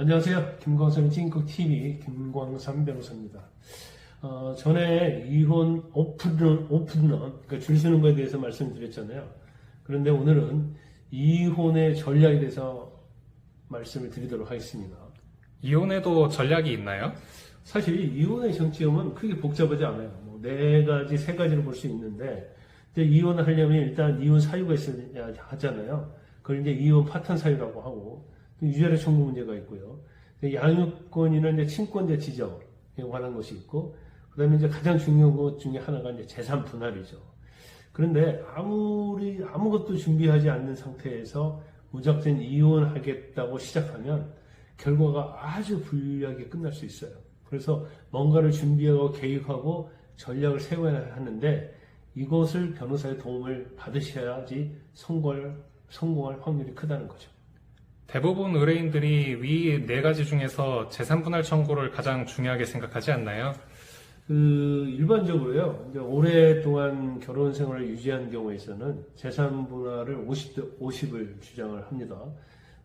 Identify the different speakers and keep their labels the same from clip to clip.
Speaker 1: 안녕하세요. 김광삼의 찐국TV 김광삼 변호사입니다. 전에 이혼 오픈런, 그러니까 줄 서는 거에 대해서 말씀드렸잖아요. 그런데 오늘은 이혼의 전략에 대해서 말씀을 드리도록 하겠습니다.
Speaker 2: 이혼에도 전략이 있나요?
Speaker 1: 사실 이혼의 정점은 크게 복잡하지 않아요. 뭐 네 가지, 세 가지로 볼 수 있는데, 이제 이혼을 하려면 일단 이혼 사유가 있어야 하잖아요. 그걸 이제 이혼 파탄 사유라고 하고, 유죄례 청구 문제가 있고요. 양육권이나 이제 친권자 지정에 관한 것이 있고, 그 다음에 이제 가장 중요한 것 중에 하나가 이제 재산 분할이죠. 그런데 아무것도 준비하지 않는 상태에서 무작정 이혼하겠다고 시작하면 결과가 아주 불리하게 끝날 수 있어요. 그래서 뭔가를 준비하고 계획하고 전략을 세워야 하는데 이것을 변호사의 도움을 받으셔야지 성공할 확률이 크다는 거죠.
Speaker 2: 대부분 의뢰인들이 위 네 가지 중에서 재산 분할 청구를 가장 중요하게 생각하지 않나요?
Speaker 1: 일반적으로요, 이제 오랫동안 결혼 생활을 유지한 경우에서는 재산 분할을 50대 50을 주장을 합니다.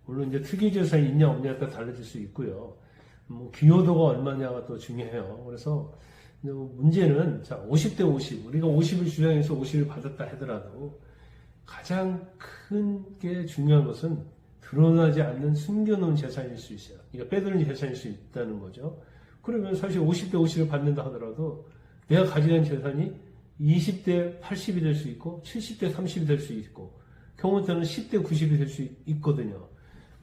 Speaker 1: 물론 이제 특이 재산이 있냐 없냐에 따라 달라질 수 있고요. 기여도가 얼마냐가 또 중요해요. 그래서 문제는 자 50대 50, 우리가 50을 주장해서 50을 받았다 하더라도 가장 큰 게 중요한 것은 드러나지 않는 숨겨놓은 재산일 수 있어요. 그러니까 빼드는 재산일 수 있다는 거죠. 그러면 사실 50대 50을 받는다 하더라도 내가 가지는 재산이 20대 80이 될 수 있고 70대 30이 될 수 있고 경우 때는 10대 90이 될 수 있거든요.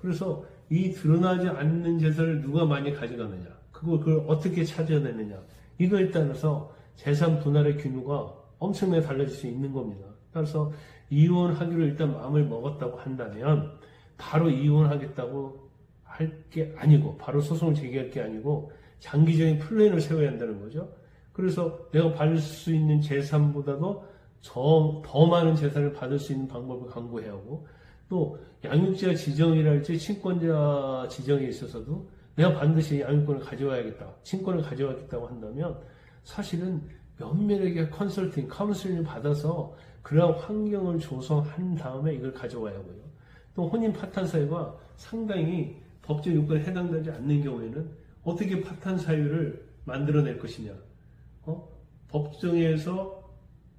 Speaker 1: 그래서 이 드러나지 않는 재산을 누가 많이 가져가느냐, 그걸 어떻게 찾아내느냐, 이거에 따라서 재산 분할의 규모가 엄청나게 달라질 수 있는 겁니다. 따라서 이혼하기로 일단 마음을 먹었다고 한다면 바로 이혼하겠다고 할 게 아니고 바로 소송을 제기할 게 아니고 장기적인 플랜을 세워야 한다는 거죠. 그래서 내가 받을 수 있는 재산보다도 더 많은 재산을 받을 수 있는 방법을 강구해야 하고, 또 양육자 지정이랄지 친권자 지정에 있어서도 내가 반드시 양육권을 가져와야겠다, 친권을 가져와야겠다고 한다면 사실은 면밀하게 컨설팅, 카운슬링을 받아서 그러한 환경을 조성한 다음에 이걸 가져와야 하고요. 또 혼인 파탄 사유가 상당히 법적 요건에 해당되지 않는 경우에는 어떻게 파탄 사유를 만들어낼 것이냐, 법정에서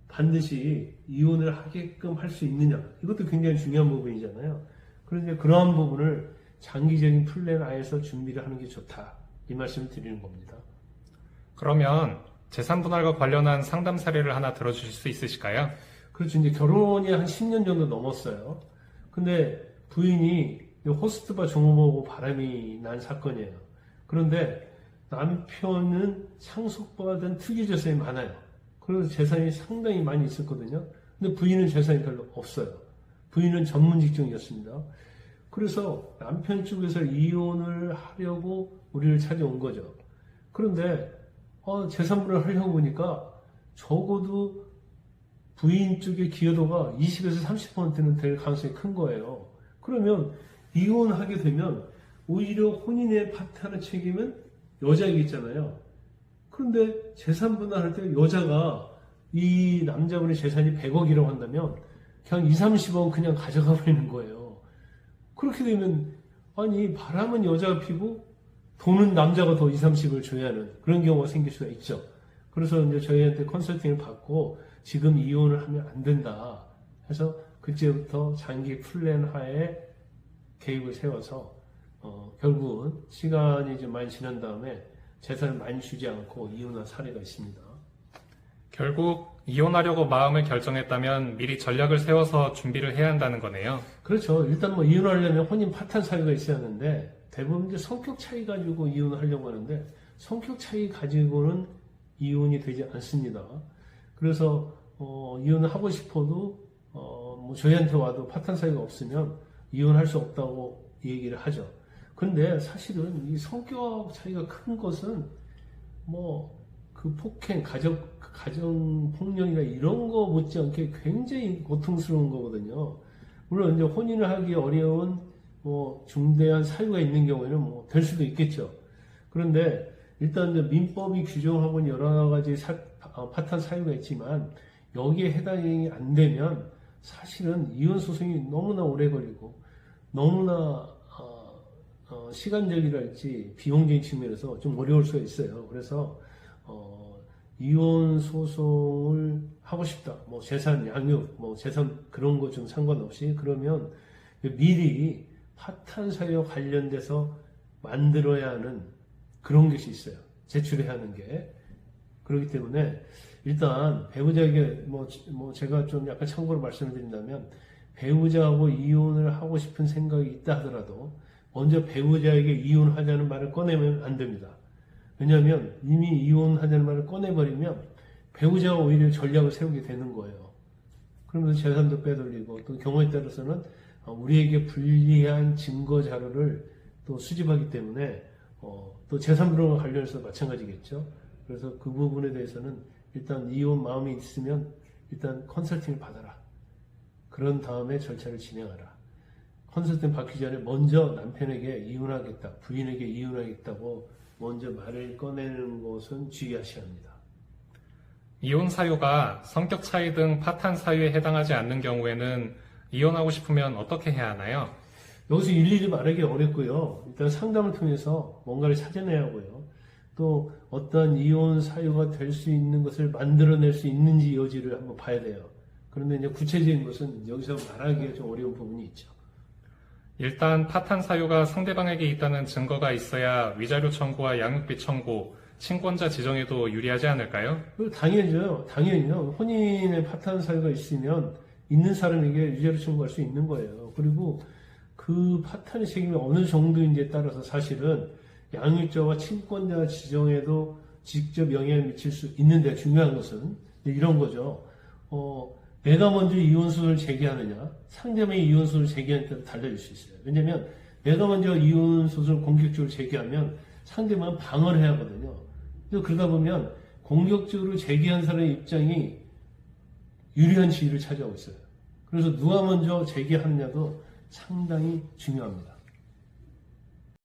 Speaker 1: 반드시 이혼을 하게끔 할 수 있느냐, 이것도 굉장히 중요한 부분이잖아요. 그런데 그러한 부분을 장기적인 플랜 하에서 준비를 하는 게 좋다, 이 말씀을 드리는 겁니다.
Speaker 2: 그러면 재산 분할과 관련한 상담 사례를 하나 들어주실 수 있으실까요?
Speaker 1: 그렇죠. 이제 결혼이 한 10년 정도 넘었어요. 근데 부인이 호스트바 종업하고 바람이 난 사건이에요. 그런데 남편은 상속받은 특이 재산이 많아요. 그래서 재산이 상당히 많이 있었거든요. 근데 부인은 재산이 별로 없어요. 부인은 전문 직종이었습니다. 그래서 남편 쪽에서 이혼을 하려고 우리를 찾아온 거죠. 그런데 재산분할 하려고 보니까 적어도 부인 쪽의 기여도가 20에서 30%는 될 가능성이 큰 거예요. 그러면 이혼하게 되면 오히려 혼인의 파탄의 책임은 여자이겠잖아요. 그런데 재산 분할할 때 여자가 이 남자분의 재산이 100억이라고 한다면 그냥 20, 30억은 그냥 가져가 버리는 거예요. 그렇게 되면 아니 바람은 여자가 피고 돈은 남자가 더 20, 30을 줘야 하는 그런 경우가 생길 수가 있죠. 그래서 이제 저희한테 컨설팅을 받고 지금 이혼을 하면 안 된다 해서 그때부터 장기 플랜 하에 계획을 세워서 결국은 시간이 좀 많이 지난 다음에 재산을 많이 주지 않고 이혼한 사례가 있습니다.
Speaker 2: 결국 이혼하려고 마음을 결정했다면 미리 전략을 세워서 준비를 해야 한다는 거네요.
Speaker 1: 그렇죠. 일단 뭐 이혼하려면 혼인 파탄 사유가 있어야 하는데 대부분 이제 성격 차이 가지고 이혼을 하려고 하는데 성격 차이 가지고는 이혼이 되지 않습니다. 그래서 이혼을 하고 싶어도 뭐 저희한테 와도 파탄 사유가 없으면 이혼할 수 없다고 얘기를 하죠. 근데 사실은 이 성격 차이가 큰 것은 뭐 그 폭행, 가정 폭력이나 이런 거 못지않게 굉장히 고통스러운 거거든요. 물론 이제 혼인을 하기 어려운 뭐 중대한 사유가 있는 경우에는 뭐 될 수도 있겠죠. 그런데 일단 이제 민법이 규정하고 여러 가지 파탄 사유가 있지만 여기에 해당이 안 되면 사실은 이혼 소송이 너무나 오래 걸리고 너무나 시간적이랄지 비용적인 측면에서 좀 어려울 수가 있어요. 그래서 이혼 소송을 하고 싶다. 뭐 재산 양육, 뭐 재산 그런 거 좀 상관없이 그러면 미리 파탄 사유와 관련돼서 만들어야 하는 그런 것이 있어요. 제출해야 하는 게. 그렇기 때문에 일단 배우자에게 뭐 제가 좀 약간 참고로 말씀을 드린다면 배우자하고 이혼을 하고 싶은 생각이 있다 하더라도 먼저 배우자에게 이혼하자는 말을 꺼내면 안 됩니다. 왜냐하면 이미 이혼하자는 말을 꺼내버리면 배우자가 오히려 전략을 세우게 되는 거예요. 그러면서 재산도 빼돌리고 또 경우에 따라서는 우리에게 불리한 증거 자료를 또 수집하기 때문에 또 재산분할과 관련해서 마찬가지겠죠. 그래서 그 부분에 대해서는 일단 이혼 마음이 있으면 일단 컨설팅을 받아라. 그런 다음에 절차를 진행하라. 컨설팅 받기 전에 먼저 남편에게 이혼하겠다, 부인에게 이혼하겠다고 먼저 말을 꺼내는 것은 주의하셔야 합니다.
Speaker 2: 이혼 사유가 성격 차이 등 파탄 사유에 해당하지 않는 경우에는 이혼하고 싶으면 어떻게 해야 하나요?
Speaker 1: 여기서 일일이 말하기 어렵고요. 일단 상담을 통해서 뭔가를 찾아내야 하고요. 또 어떤 이혼 사유가 될 수 있는 것을 만들어낼 수 있는지 여지를 한번 봐야 돼요. 그런데 이제 구체적인 것은 여기서 말하기가 좀 어려운 부분이 있죠.
Speaker 2: 일단 파탄 사유가 상대방에게 있다는 증거가 있어야 위자료 청구와 양육비 청구, 친권자 지정에도 유리하지 않을까요?
Speaker 1: 당연히요. 당연히요. 혼인의 파탄 사유가 있으면 있는 사람에게 위자료 청구할 수 있는 거예요. 그리고 그 파탄의 책임이 어느 정도인지에 따라서 사실은 양육자와 친권자 지정에도 직접 영향을 미칠 수 있는데 중요한 것은 이런 거죠. 내가 먼저 이혼소송을 제기하느냐, 상대방이 이혼소송을 제기하느냐에 따라 달라질 수 있어요. 왜냐하면 내가 먼저 이혼소송을 공격적으로 제기하면 상대방은 방어를 해야 하거든요. 그래서 그러다 보면 공격적으로 제기한 사람의 입장이 유리한 지위를 차지하고 있어요. 그래서 누가 먼저 제기하느냐도 상당히 중요합니다.